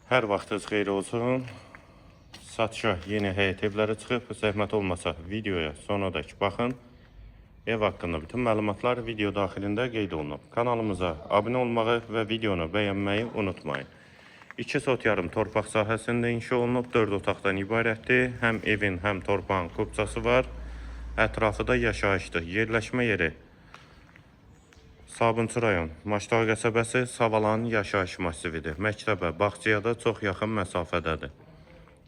Hər vaxtınız xeyir olsun. Satışa yeni həyət evləri çıxıb. Zəhmət olmasa videoya sonradakı baxın. Ev haqqında bütün məlumatlar video daxilində qeyd olunub. Kanalımıza abunə olmağı və videonu bəyənməyi unutmayın. 2 sot yarım torpaq sahəsində inşa olunub, 4 otaqdan ibarətdir. Həm evin, həm torpağın kupçası var. Ətrafı da yaşayışdır. Yerləşmə yeri Sabunçu rayon, Maçdağ qəsəbəsi, Savalan yaşayış massividir. Məktəbə, bağçaya da çox yaxın məsafədədir.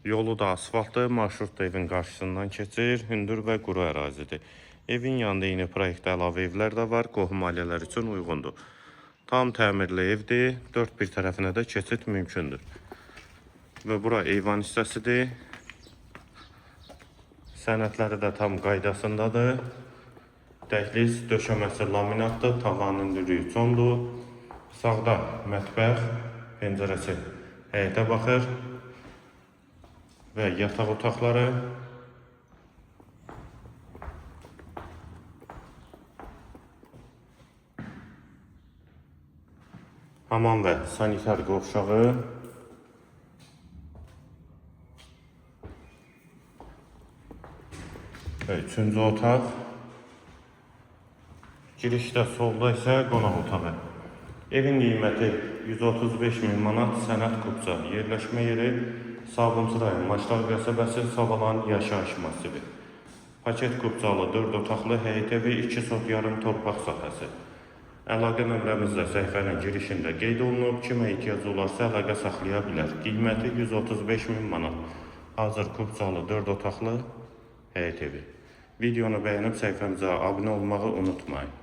Yolu da asfaltdır, marşrut da evin qarşısından keçir, hündür və quru ərazidir. Evin yanında yeni proyektdə əlavə evlər də var, qohum ailələr üçün uyğundur. Tam təmirli evdir, 4 bir tərəfinə də keçid mümkündür. Və bura eyvan hissəsidir. Sənədləri də tam qaydasındadır. Dəhliz döşəməsi laminatdır, tavanın hündürlüyü condur. Sağda mətbəx, pəncərəsi həyətə baxır və yataq otaqları. Hamam və sanitar qovşağı. Və 3-cü otaq. Girişdə solda isə qonaq otağı. Evin qiyməti 135 min manat, sənəd kupça. Yerləşmə yeri Sabunçu rayon, Maçdağ qəsəbəsi, Savalan yaşayış massivi. Paket kupçalı 4 otaqlı həyət evi, 2 sot yarım torpaq sahəsi. Əlaqə nömrəmiz də səhifənin girişində qeyd olunub. Kimə ehtiyacı olarsa əlaqə saxlaya bilər. Qiyməti 135 min manat. Hazır kupçalı 4 otaqlı həyət evi. Videonu bəyənib səhifəmizə abunə olmağı unutmayın.